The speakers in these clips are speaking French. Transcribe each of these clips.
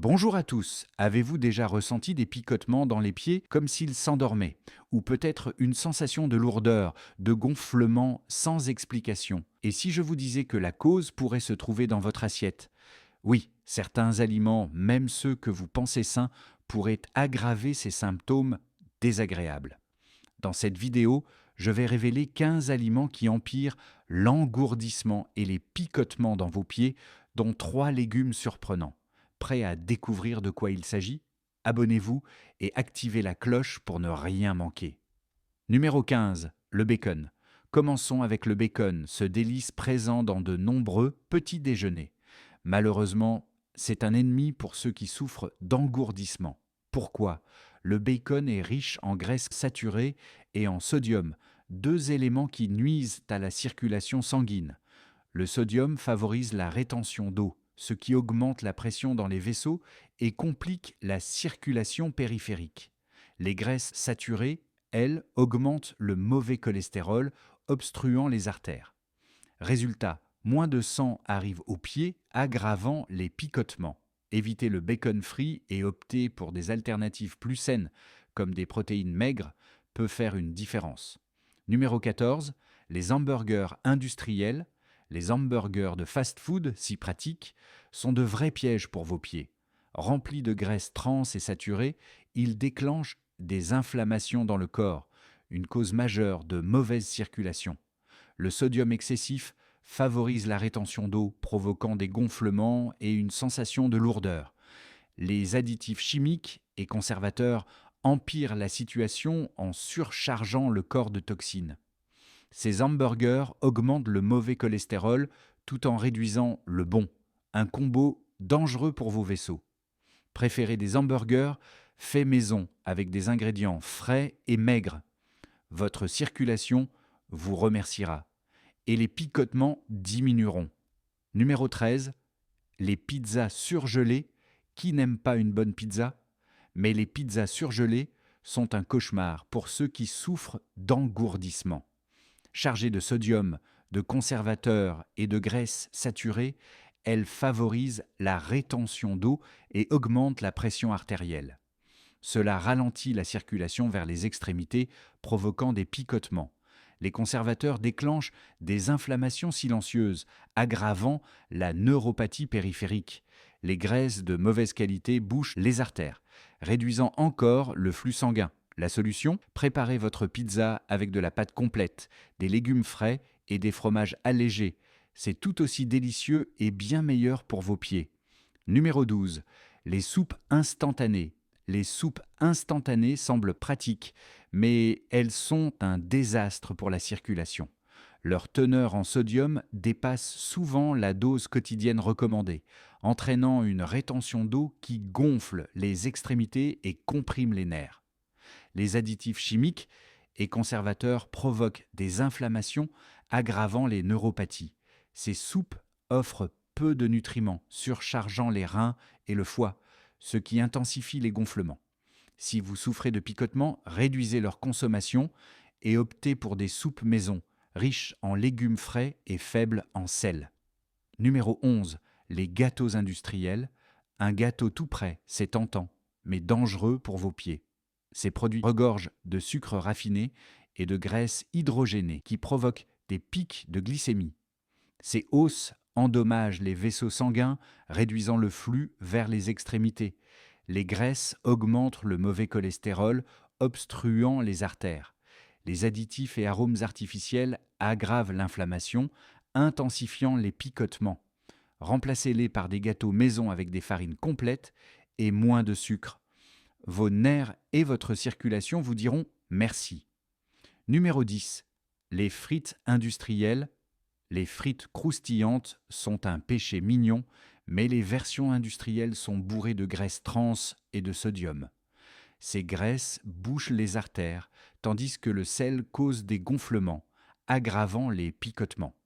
Bonjour à tous. Avez-vous déjà ressenti des picotements dans les pieds comme s'ils s'endormaient? Ou peut-être une sensation de lourdeur, de gonflement sans explication? Et si je vous disais que la cause pourrait se trouver dans votre assiette? Oui, certains aliments, même ceux que vous pensez sains, pourraient aggraver ces symptômes désagréables. Dans cette vidéo, je vais révéler 15 aliments qui empirent l'engourdissement et les picotements dans vos pieds, dont 3 légumes surprenants. Prêt à découvrir de quoi il s'agit? Abonnez-vous et activez la cloche pour ne rien manquer. Numéro 15, le bacon. Commençons avec le bacon, ce délice présent dans de nombreux petits déjeuners. Malheureusement, c'est un ennemi pour ceux qui souffrent d'engourdissement. Pourquoi? Le bacon est riche en graisses saturées et en sodium, deux éléments qui nuisent à la circulation sanguine. Le sodium favorise la rétention d'eau, ce qui augmente la pression dans les vaisseaux et complique la circulation périphérique. Les graisses saturées, elles, augmentent le mauvais cholestérol, obstruant les artères. Résultat, moins de sang arrive aux pieds, aggravant les picotements. Éviter le bacon frit et opter pour des alternatives plus saines, comme des protéines maigres, peut faire une différence. Numéro 14, les hamburgers industriels. Les hamburgers de fast-food, si pratiques, sont de vrais pièges pour vos pieds. Remplis de graisses trans et saturées, ils déclenchent des inflammations dans le corps, une cause majeure de mauvaise circulation. Le sodium excessif favorise la rétention d'eau, provoquant des gonflements et une sensation de lourdeur. Les additifs chimiques et conservateurs empirent la situation en surchargeant le corps de toxines. Ces hamburgers augmentent le mauvais cholestérol tout en réduisant le bon, un combo dangereux pour vos vaisseaux. Préférez des hamburgers faits maison avec des ingrédients frais et maigres. Votre circulation vous remerciera et les picotements diminueront. Numéro 13, les pizzas surgelées. Qui n'aime pas une bonne pizza? Mais les pizzas surgelées sont un cauchemar pour ceux qui souffrent d'engourdissement. Chargées de sodium, de conservateurs et de graisses saturées, elles favorisent la rétention d'eau et augmentent la pression artérielle. Cela ralentit la circulation vers les extrémités, provoquant des picotements. Les conservateurs déclenchent des inflammations silencieuses, aggravant la neuropathie périphérique. Les graisses de mauvaise qualité bouchent les artères, réduisant encore le flux sanguin. La solution? Préparez votre pizza avec de la pâte complète, des légumes frais et des fromages allégés. C'est tout aussi délicieux et bien meilleur pour vos pieds. Numéro 12. Les soupes instantanées. Les soupes instantanées semblent pratiques, mais elles sont un désastre pour la circulation. Leur teneur en sodium dépasse souvent la dose quotidienne recommandée, entraînant une rétention d'eau qui gonfle les extrémités et comprime les nerfs. Les additifs chimiques et conservateurs provoquent des inflammations aggravant les neuropathies. Ces soupes offrent peu de nutriments, surchargeant les reins et le foie, ce qui intensifie les gonflements. Si vous souffrez de picotements, réduisez leur consommation et optez pour des soupes maison, riches en légumes frais et faibles en sel. Numéro 11. Les gâteaux industriels. Un gâteau tout prêt, c'est tentant, mais dangereux pour vos pieds. Ces produits regorgent de sucre raffiné et de graisses hydrogénées qui provoquent des pics de glycémie. Ces hausses endommagent les vaisseaux sanguins, réduisant le flux vers les extrémités. Les graisses augmentent le mauvais cholestérol, obstruant les artères. Les additifs et arômes artificiels aggravent l'inflammation, intensifiant les picotements. Remplacez-les par des gâteaux maison avec des farines complètes et moins de sucre. Vos nerfs et votre circulation vous diront merci. Numéro 10. Les frites industrielles. Les frites croustillantes sont un péché mignon, mais les versions industrielles sont bourrées de graisses trans et de sodium. Ces graisses bouchent les artères, tandis que le sel cause des gonflements, aggravant les picotements.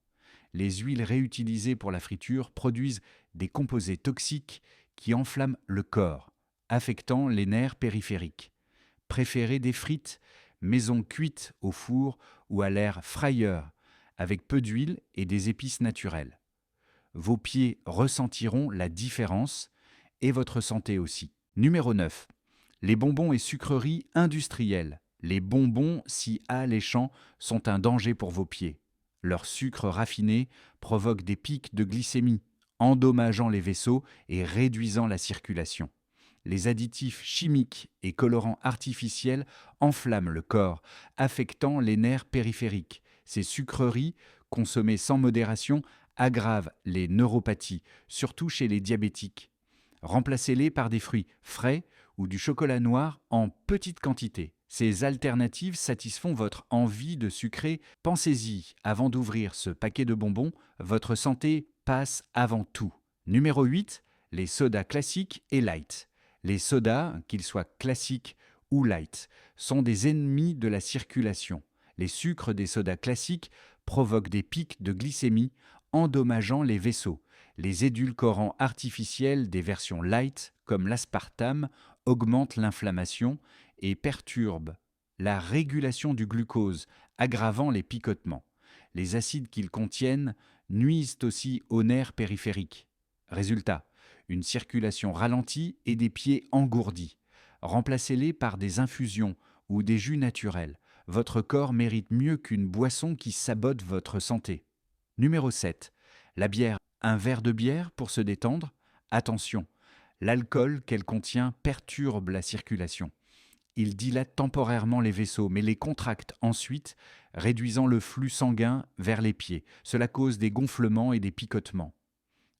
Les huiles réutilisées pour la friture produisent des composés toxiques qui enflamment le corps, affectant les nerfs périphériques. Préférez des frites maison cuites au four ou à l'air fryer, avec peu d'huile et des épices naturelles. Vos pieds ressentiront la différence et votre santé aussi. Numéro 9. Les bonbons et sucreries industrielles. Les bonbons si alléchants sont un danger pour vos pieds. Leur sucre raffiné provoque des pics de glycémie, endommageant les vaisseaux et réduisant la circulation. Les additifs chimiques et colorants artificiels enflamment le corps, affectant les nerfs périphériques. Ces sucreries, consommées sans modération, aggravent les neuropathies, surtout chez les diabétiques. Remplacez-les par des fruits frais ou du chocolat noir en petite quantité. Ces alternatives satisfont votre envie de sucrer. Pensez-y avant d'ouvrir ce paquet de bonbons, votre santé passe avant tout. Numéro 8, les sodas classiques et light. Les sodas, qu'ils soient classiques ou light, sont des ennemis de la circulation. Les sucres des sodas classiques provoquent des pics de glycémie, endommageant les vaisseaux. Les édulcorants artificiels des versions light, comme l'aspartame, augmentent l'inflammation et perturbent la régulation du glucose, aggravant les picotements. Les acides qu'ils contiennent nuisent aussi aux nerfs périphériques. Résultat, une circulation ralentie et des pieds engourdis. Remplacez-les par des infusions ou des jus naturels. Votre corps mérite mieux qu'une boisson qui sabote votre santé. Numéro 7. La bière. Un verre de bière pour se détendre? Attention, l'alcool qu'elle contient perturbe la circulation. Il dilate temporairement les vaisseaux, mais les contracte ensuite, réduisant le flux sanguin vers les pieds. Cela cause des gonflements et des picotements.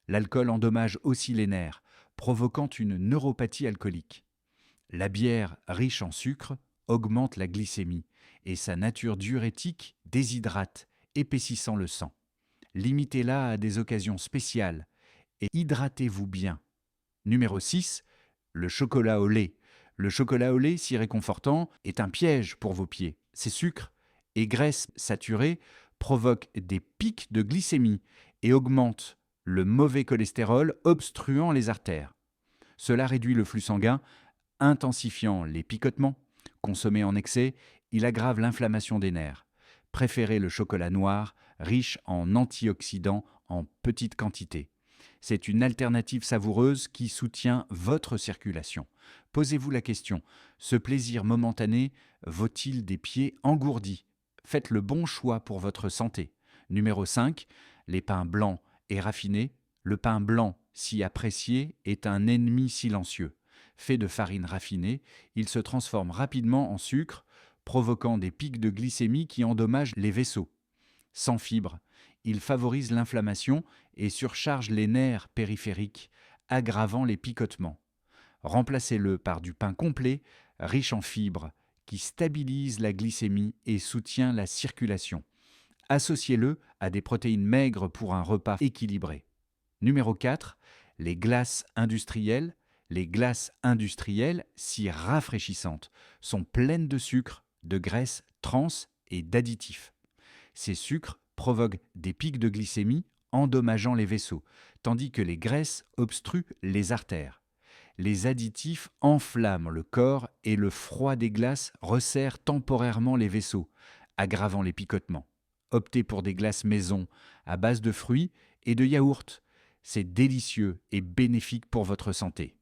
L'alcool endommage aussi les nerfs, provoquant une neuropathie alcoolique. La bière riche en sucre augmente la glycémie et sa nature diurétique déshydrate, épaississant le sang. Limitez-la à des occasions spéciales et hydratez-vous bien. Numéro 6, le chocolat au lait. Le chocolat au lait, si réconfortant, est un piège pour vos pieds. Ces sucres et graisses saturées provoquent des pics de glycémie et augmentent le mauvais cholestérol, obstruant les artères. Cela réduit le flux sanguin, intensifiant les picotements. Consommé en excès, il aggrave l'inflammation des nerfs. Préférez le chocolat noir, riche en antioxydants en petite quantité. C'est une alternative savoureuse qui soutient votre circulation. Posez-vous la question, ce plaisir momentané vaut-il des pieds engourdis? Faites le bon choix pour votre santé. Numéro 5, les pains blancs et raffinés. Le pain blanc, si apprécié, est un ennemi silencieux. Fait de farine raffinée, il se transforme rapidement en sucre, provoquant des pics de glycémie qui endommagent les vaisseaux. Sans fibres, il favorise l'inflammation et surcharge les nerfs périphériques, aggravant les picotements. Remplacez-le par du pain complet, riche en fibres, qui stabilise la glycémie et soutient la circulation. Associez-le à des protéines maigres pour un repas équilibré. Numéro 4, les glaces industrielles. Les glaces industrielles, si rafraîchissantes, sont pleines de sucre, de graisse trans et d'additifs. Ces sucres provoquent des pics de glycémie, endommageant les vaisseaux, tandis que les graisses obstruent les artères. Les additifs enflamment le corps et le froid des glaces resserre temporairement les vaisseaux, aggravant les picotements. Optez pour des glaces maison à base de fruits et de yaourt. C'est délicieux et bénéfique pour votre santé.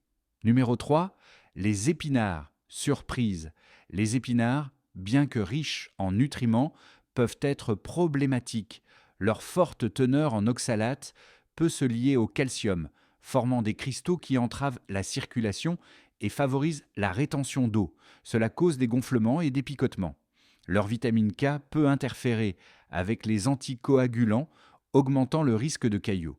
Numéro 3, les épinards. Surprise. Les épinards, bien que riches en nutriments, peuvent être problématiques. Leur forte teneur en oxalate peut se lier au calcium, formant des cristaux qui entravent la circulation et favorisent la rétention d'eau. Cela cause des gonflements et des picotements. Leur vitamine K peut interférer avec les anticoagulants, augmentant le risque de caillots.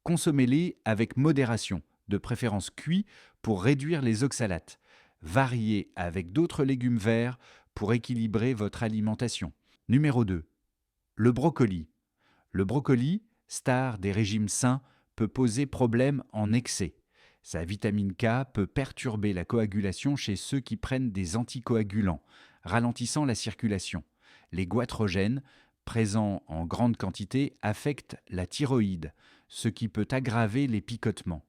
Consommez-les avec modération, de préférence cuits pour réduire les oxalates. Variez avec d'autres légumes verts pour équilibrer votre alimentation. Numéro 2. Le brocoli. Le brocoli, star des régimes sains, peut poser problème en excès. Sa vitamine K peut perturber la coagulation chez ceux qui prennent des anticoagulants, ralentissant la circulation. Les goitrogènes, présents en grande quantité, affectent la thyroïde, ce qui peut aggraver les picotements.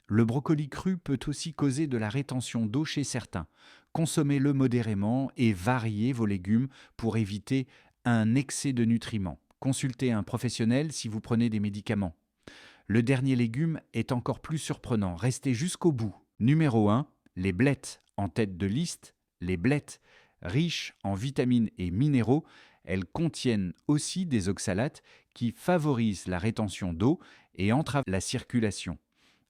Le brocoli cru peut aussi causer de la rétention d'eau chez certains. Consommez-le modérément et variez vos légumes pour éviter un excès de nutriments. Consultez un professionnel si vous prenez des médicaments. Le dernier légume est encore plus surprenant. Restez jusqu'au bout. Numéro 1, les blettes. En tête de liste, les blettes. Riches en vitamines et minéraux, elles contiennent aussi des oxalates qui favorisent la rétention d'eau et entravent la circulation.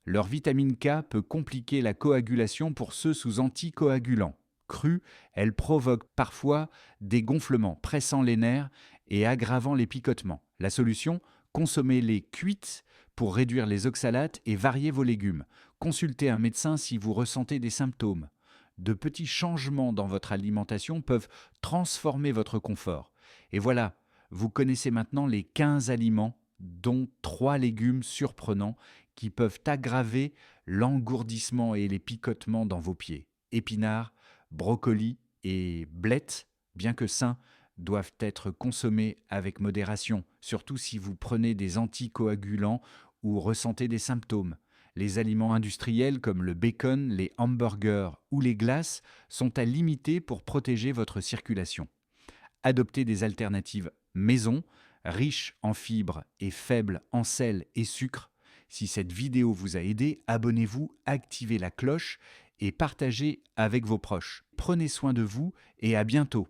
Leur vitamine K peut compliquer la coagulation pour ceux sous anticoagulants. Crues, elles provoquent parfois des gonflements, pressant les nerfs et aggravant les picotements. La solution, consommez-les cuites pour réduire les oxalates et varier vos légumes. Consultez un médecin si vous ressentez des symptômes. De petits changements dans votre alimentation peuvent transformer votre confort. Et voilà, vous connaissez maintenant les 15 aliments, dont 3 légumes surprenants qui peuvent aggraver l'engourdissement et les picotements dans vos pieds. Épinards, brocolis et blettes, bien que sains, doivent être consommés avec modération, surtout si vous prenez des anticoagulants ou ressentez des symptômes. Les aliments industriels comme le bacon, les hamburgers ou les glaces sont à limiter pour protéger votre circulation. Adoptez des alternatives maison, riches en fibres et faibles en sel et sucre. Si cette vidéo vous a aidé, abonnez-vous, activez la cloche et partagez avec vos proches. Prenez soin de vous et à bientôt.